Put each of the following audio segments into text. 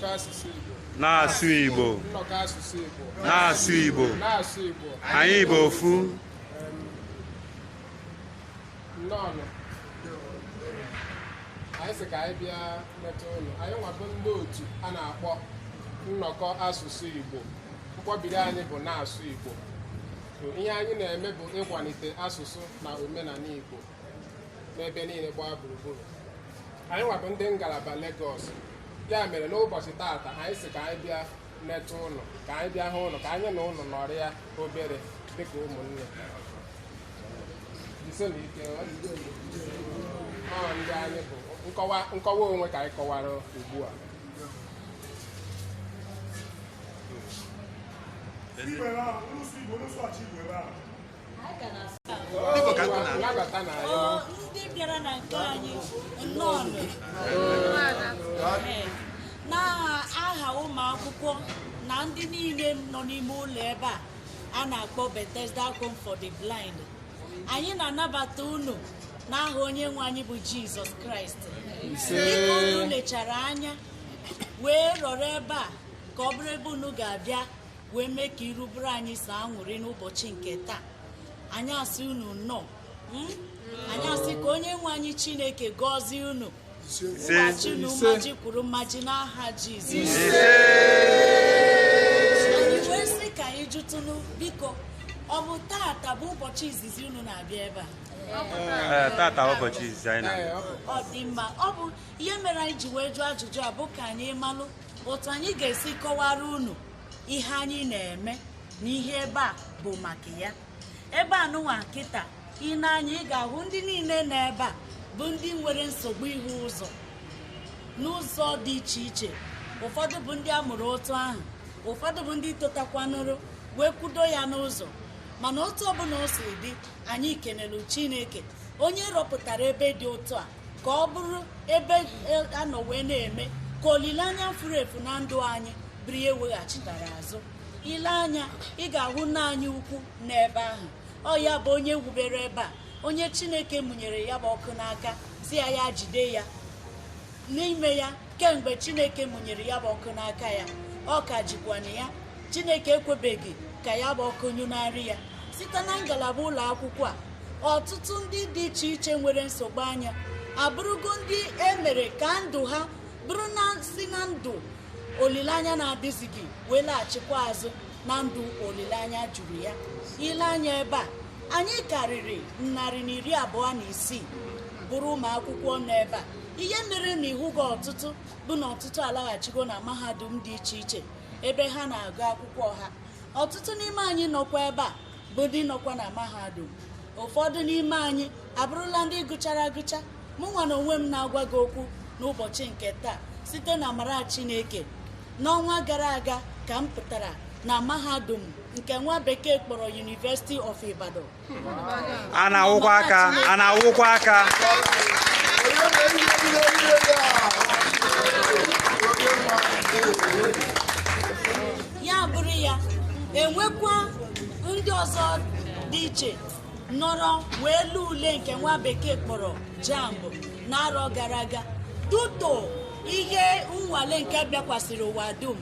na-asụ Igbo na-asụ Igbo anyị bụ ofu anyị sị ka anyị bịa metụ ụlọ anyị nwabụ ndị otu a na-akpọ nnọkọ asụsụ Igbo mkpọbiri anyị bụ na-asụ Igbo ihe anyị na-eme bụ ịkwalite asụsụ na omenala Igbo n'ebe niile gbaa gburugburu anyị nwabụ ndị ngalaba Lagos ya mere n'ụbọchị taata anyị sị ka anyị bịa metụ ụlọ ka anyị bịa hụ ụlọ ka anyị na ụlọ nọrọ ya obere dịka ụmụnne ndị anyị bụ nkọwa onwe ka anyị kọwara ugbu a ndị bịara na nke anyị nnọọ n'aha ụmụ akwụkwọ na ndị niile nọ n'ime ụlọ ebe a na-akpọ Bethesda Home for the Blind, anyị na-anabata unu n'aha onye nwe anyị bụ Jizọs Kraịst. Dịka unu lechara anya wee rọrọ ebe a ka ọ bụrụ ebe unu ga-abịa wee mee ka irubere anyị so aṅụrị n'ụbọchị nke taa, anyị asị unu nnọọ. Anyị asị ka onye nwe anyị Chineke gọzie unu, gbachi unu mmaji kwuru mmaji n'aha Jizọs. Anyị wee sị ka anyị jụtụnụ, biko ọ bụ taata bụ ụbọchị izizi unu na-abịa ebe a? Tata ụbọchị izizi anyị na-abịa. Ọ dị mma. Ọ bụ ihe mere anyị ji wee jụọ ajụjụ a bụ ka anyị malụ otu anyị ga-esi kọwara unu ihe anyị na-eme na ihe ebe a bụ maka ya. Ebe a nụnwa nkịta ị na-anya ị ga-ahụ ndị niile nọ ebe a bụ ndị nwere nsogbu ihu ụzọ n'ụzọ dị iche iche. Ụfọdụ bụ ndị a mụrụ otu ahụ, ụfọdụ bụ ndị totakwanụrụ wee kwudo ya n'ụzọ. Mana otu ọbụla o si dị, anyị kenelu Chineke onye rọpụtara ebe dị otu a ka ọ bụrụ ebe anọ wee na-eme ka olileanya furu efu na ndụ anyị bụrụ ihe weghachitara azụ. Ile anya ị ga-ahụ nna anyị ukwu n'ebe ahụ, ọ ya bụ onye wubere ebe a, onye Chineke mụnyere ya bụ ọkụ n'aka si ya jide ya n'ime ya. Kemgbe Chineke mụnyere ya bụ ọkụ n'aka ya, ọ ka jikwana ya. Chineke ekwebeghị ka ya bụ ọkụ nyụnarị ya. Site na ngalaba ụlọ akwụkwọ a, ọtụtụ ndị dị iche iche nwere nsogbu anya abụrụgo ndị emere ka ndụ ha bụrụ na si na ndụ olileanya na-adịzighị wee laghachikwa azụ na ndụ olileanya juru ya. Ile anya ebe a, anyị karịrị 126 bụrụ ụmụ akwụkwọ nọ ebe a. Ihe mere na ihu gị ọtụtụ bụ na ọtụtụ alaghachigo na mahadum dị iche iche ebe ha na-agụ akwụkwọ ha. Ọtụtụ n'ime anyị nọkwa ebe a bụ ndị nọkwa na mahadum. Ụfọdụ n'ime anyị abụrụla ndị gụchara agụcha. Mụ nwa na onwe m na-agwa gị okwu n'ụbọchị nke taa site na amara Chineke. N'ọnwa gara aga ka m pụtara na mahadum nke nwa bekee kpọrọ University of Ibadan. A na-awụkwa aka. Ya bụrụ ya, enwekwa ndị ọzọ dị iche nọrọ wee lee ule nke nwa bekee kpọrọ JAMB n'arọ gara aga. Duto ihe nnwale nke bịakwasịrị ụwa dum,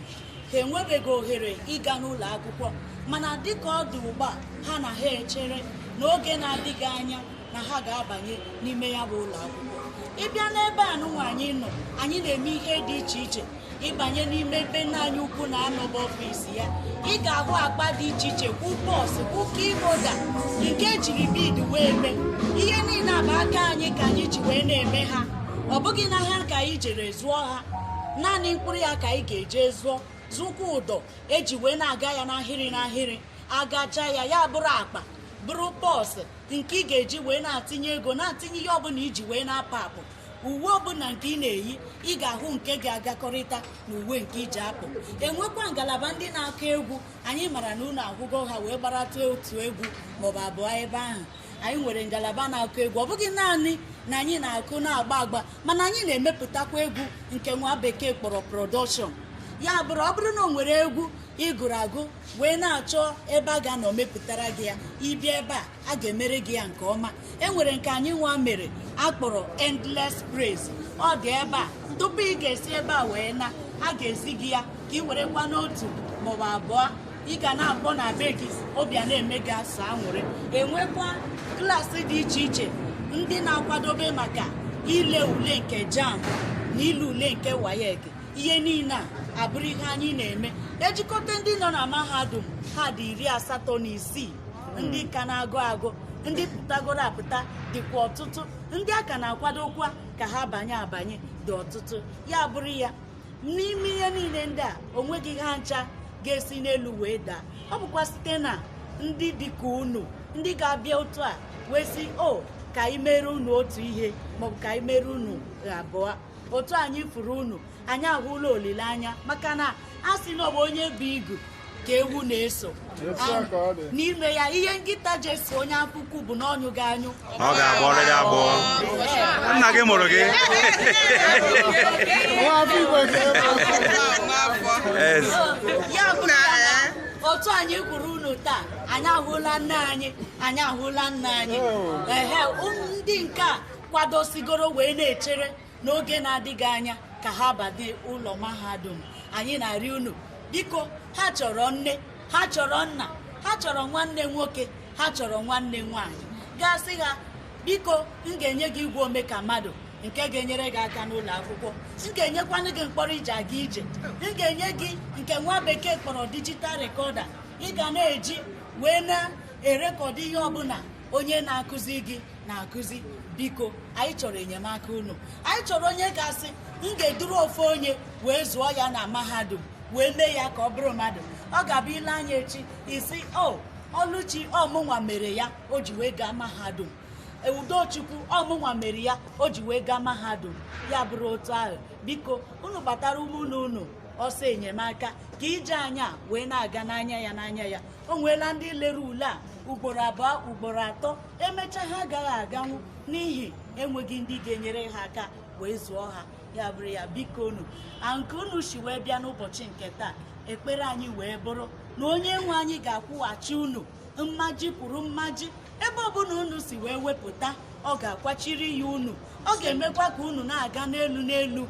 ha enwebeghị ohere ịga n'ụlọ akwụkwọ. Mana dịka ọ dị ugbu a, ha na ha echere n'oge na-adịghị anya na ha ga-abanye n'ime ya bụ ụlọ akwụkwọ. Ịbịa n'ebe anụnwa anyị nọ, anyị na-eme ihe dị iche iche. Ịbanye n'ime ebe nna anyị ukwu na-anọba ọfịs ya, ị ga-ahụ akpa dị iche iche, kwụ bọọsụ, kwụ keyboarder nke ejiri bid wee mee. Ihe niile bụ aka anyị ka anyị ji wee na-eme ha. Ọ bụghị n'ahịa ka anyị jere zụọ ha, naanị mkpụrụ ya ka anyị ga-eje zụkwa ụdọ eji wee na-aga ya n'ahịrị agacha ya bụrụ akpa, bụrụ pọsụ nke ị ga-eji wee na-atinye ego, na-atinye ihe ọbụla iji wee na-apụ apụ. Uwe ọbụla nke ị na-eyi, ị ga-ahụ nke ga-agakọrịta na uwe nke iji apụ. Enwekwa ngalaba ndị na-akụ egwu. Anyị mara na unu ahụgo ha wee gbarata otu egwu maọbụ abụọ ebe ahụ. Anyị nwere ngalaba na-akụ egwu. Ọ bụghị naanị na anyị na-akụ na-agba agba, mana anyị na-emepụtakwa egwu nke nwa bekee kpọrọ production. Ya bụrụ ọ bụrụ na o nwere egwu ị gụrụ agụ wee na-achọ ebe a ga-anọ mepụtara gị ya, ịbịa ebe a ga-emere gị ya nke ọma. Enwere nke anyị nwa mere akpọrọ Endless Praise. Ọ dị ebe a. Tupu ị ga-esi ebe a wee na, a ga-ezi gị ya ka ị werekwa n'otu maọbụ abụọ ị ga na-akpọ na be gị obi a na-eme gị asọ aṅụrị. Enwekwa klaasị dị iche iche ndị na-akwadobe maka ile ule nke JAMB na ile ule nke WAEC. Ihe niile a abụrụ ihe anyị na-eme. Ejikọta ndị nọ na mahadum ha dị 86 ndị ka na-agụ agụ, ndị pụtagoro apụta dịkwa ọtụtụ, ndị a ka na-akwadokwa ka ha abanye dị ọtụtụ. Ya bụrụ ya n'ime ihe niile ndị a onweghị ha ncha ga-esi n'elu wee daa. Ọ bụkwa site na ndị dịka unu ndị ga-abịa otu a wee sị o ka anyị mere unu otu ihe maọbụ ka anyị mere unu abụọ. Otu anyị furu unu anyị ahụla olileanya maka na a sị na ọ bụ onye bụ igu ka ewu na-eso. N'ime ya ihe nkịta ji esi onye akwụkwọ bụ na ọnyụ ga-anyụ ọ ga-agbọrọ gị agbọ. Nna gị mụrụ gị. Ya bụ na otu anyị kwuru unu taa anyị ahụla nne anyị, anyị ahụla nna anyị. Ndị nke a kwadosigoro wee na-echere n'oge na-adịghị anya ka ha bade ụlọ mahadum. Anyị na-arị unu biko, ha chọrọ nne, ha chọrọ nna, ha chọrọ nwanne nwoke, ha chọrọ nwanne nwaanyị. Gasị ha biko, m ga-enye gị igwe ome ka mmadụ nke ga-enyere gị aka n'ụlọ akwụkwọ. M ga-enyekwanụ gị mkpọrọ ije aga ije. M ga-enye gị nke nwa bekee kpọrọ digital recorder ị ga na-eji wee na-erekọdụ ihe ọbụla onye na-akụzi gị na-akụzi. Biko, anyị chọrọ enyemaka unu. Anyị chọrọ onye ga-asị m ga-eduru ofe onye wee zụọ ya na mahadum wee mee ya ka ọ bụrụ mmadụ. Ọ ga-abụ ile anya echi isi o Ọlụchi ọmụnwa mere ya o ji wee gaa mahadum. Udochukwu ọmụnwa mere ya o ji wee gaa mahadum. Ya bụrụ otu ahụ, biko unu gbatara ụmụnne unu ọsọ enyemaka ka ije anya wee na-aga n'anya ya. O nweela ndị lere ule a ugboro abụọ ugboro atọ, emechaa ha agaghị aganwu n'ihi enweghị ndị ga-enyere ha aka wee zụọ ha. Ya bụrụ ya biko unu nke unu si wee bịa n'ụbọchị nke taa, ekpere anyị wee bụrụ na onye nwe anyị ga-akwụghachi unu mmaji kwuru mmaji. Ebe ọbụla unu si wee wepụta, ọ ga-akwachiri ya unu. Ọ ga-emekwa ka unu na-aga n'elu.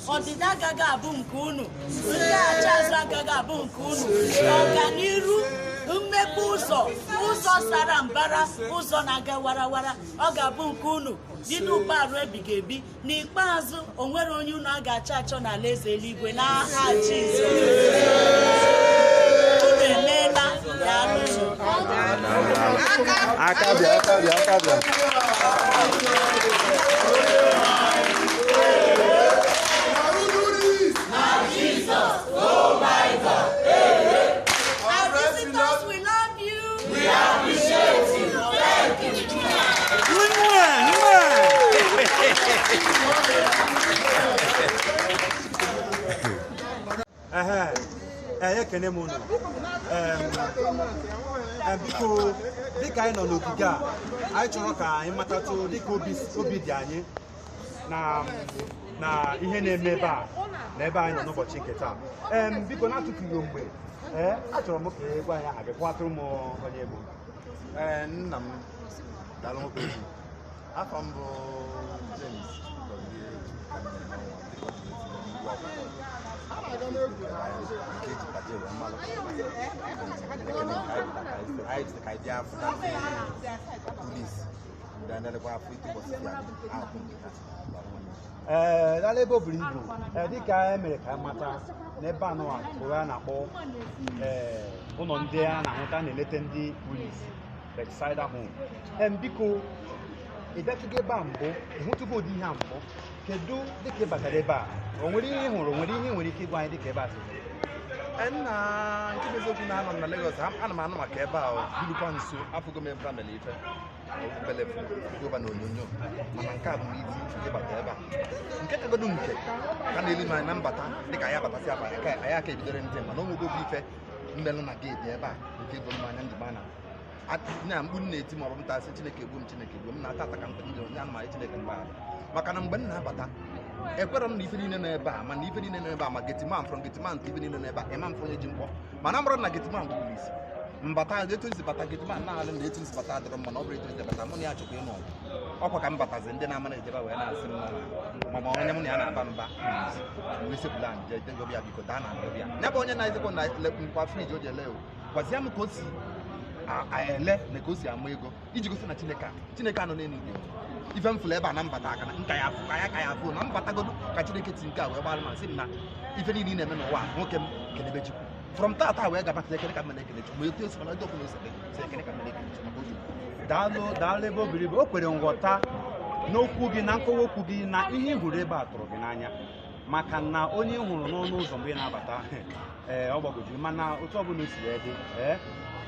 Ọdịda agaghị abụ nke unu, ndị acha azụ agaghị abụ nke unu. Ọganiru, mmepe ụzọ sara mbara, ụzọ na-aga warawara, ọ ga-abụ nke unu dị n'ụkparụ ebighị ebi. N'ikpeazụ o nwere onye unu a ga-achọ achọ n'ala eze eluigwe n'aha Jizọs. Unu emeela ya alụrụ. Aka bịa. Ekene m unu. Biko dịka anyị nọ n'ogige a, anyị chọrọ ka anyị matatụ dịka obi dị anyị na ihe na-eme ebe a na ebe anyị nọ n'ụbọchị nke taa. Biko na-atụfughị mgbe achọrọ m ka ị gwa anyị aha gị, kwatụrụ m onye bụ. Nna m daalụ nwoke ugwu. Afọ m bụ James Dala ebe o buru ibu dịka e mere ka mata n'ebe anụwa bụ a na-akpọ ụlọ ndị a na-ahụta na-eleta ndị polisi Lakeside Home. Biko ị bịatụgo ebe a mbụ, ịhụtụgo ụdị ihe a mbụ, kedu dịka ị batara ebe a, o nwere ihe ị hụrụ, nwere ihe nwere ike ịgwa anyị dịka ebe a si? Nna nke bụ eziokwu na anọ m na Lagos, ana m anụ maka ebe a birukwa nso, afụgo m ebe a mere ife gova na onyonyo, mana nke a bụ n'iti ịbata ebe a nke kagodo nke ka na-eli m anya na mbata dịka anyị abatasị aba anyị aka ebidoro ndị mana onwego bụ ife mmelụ na geeti ebe a nke ego m anya ndị mana na mkpu na-eti ma ọ bụ m tasị Chineke egbu m na-ata ata ka mkpe ndị onye anụmanụ Chineke mgbaghara maka na mgbe m na-abata ekwere m na ife niile nọ ebe a mana ife niile nọ ebe a ma getiman from getiman ife niile nọ ebe a ịma m onye ji mkpọ mana mụrụ na getiman bụ polisi mbata etu nsi bata getiman na-alụ na etu nsi bata adịrọ mma na ọ bụrụ etu nsi bata mụ na ya chọkwa ịnụ ọgụ ọkwa ka m batazi ndị na-ama na-ejebe wee na-asị m maọbụ onye mụ na ya na-aba mba wesepụla njedego bịa biko daa na abịa ya bụ onye na-ezekwa na nkwa friji o ji ele gwazie m ka o si ele na ka o si ama ego iji gosi na Chineke anọ n'elu igwe ife m fụrụ ebe a na mbata aka na nka ya afụ na mbatagodo ka Chineke ti nke a wee gbara ma sị m na ife niile ị na-eme n'ụwa nwoke m kelebe Chukwu from tata wee gabata ekele ka m na-ekele Chukwu etu esi mana ọkụ na ekele ka m na-ekele Chukwu daalụ ebe o biri ibu o kwere nghọta n'okwu gị na nkọwa okwu gị na ihe ị hụrụ ebe a tụrụ gị n'anya maka na onye ị hụrụ n'ọnụ ụzọ mgbe ị na-abata ọ gbagojiri mana otu ọbụla o si wee dị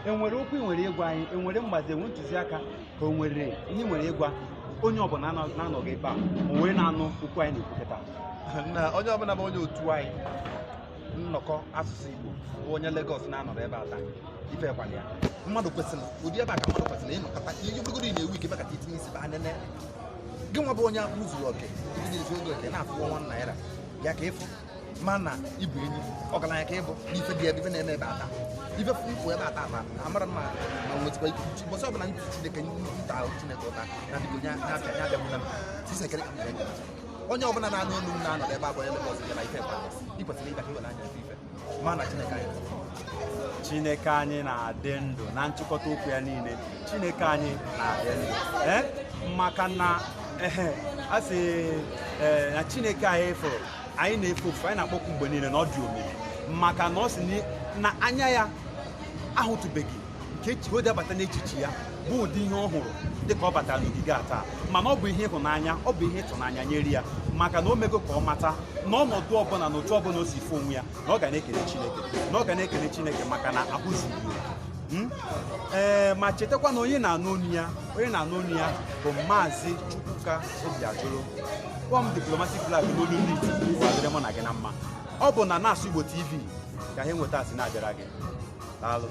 enwere okwu ị nwere ịgwa anyị enwere mgbazi enwe ntụziaka ka o nwere ihe ị nwere ịgwa onye ọbụla na-anọghị ebe a o wee na-anụ okwu anyị na-ekwukọta na onye ọbụla bụ onye otu anyị nnọkọ asụsụ Igbo bụ onye Lagos na-anọrọ ebe a taa ife kwala ya mmadụ kwesịrị ụdị ebe a ka mmadụ kwesịrị ịnọkọta ihe bụgoro ị na-ewu ike maka itinye isi ba nene gị nwa bụ onye akpụ zuru oke itinyezi oge oke na-afụ $1 ya ka ịfụ mana ịbụ enyi ọgaranya ka ịbụ n'ife dị ebe na-eme ebe ata ife mfụ ebe ata amara mma ma nwetịkwa ụbọchị ọbụla ndị Chineke nta Chineke ụta na biko nye abịagbuna m tisekere ka m onye ọbụla na-anụ olu m na-anọdụ ebe abụọ Lagos ya na ife ị kwesịrị ịbịa ka iwe n'anya ife mana Chineke anyị na-adị ndụ na nchịkọta okwu ya niile Chineke anyị na-adị ndụ maka na a sị na Chineke anyị fụrụ anyị na-efe ofu anyị na-akpọkwu mgbe niile na ọ dị omimi maka na ọ sị na anya ya ahụtụbeghị nke o dabata n'echiche ya bụ ụdị ihe ọ hụrụ dịka ọ batara n'ogige a taa mana ọ bụ ihe ịhụnanya ọ bụ ihe ịtụnanya nyere ya maka na o mego ka ọ mata n'ọnọdụ ọbụla na otu ọbụla o si ife onwe ya na ọ ga na-ekele Chineke maka na ahụ zuru ma chetakwa na onye na-anụ onu ya bụ Maazị Chukwuka Obiajulu kpọm diplomatic flag n'olu ndị Igbo adịrị mụ na gị na mma ọ bụ na Na-asụ Igbo TV ka ihe nweta asị na-abịara gị daalụ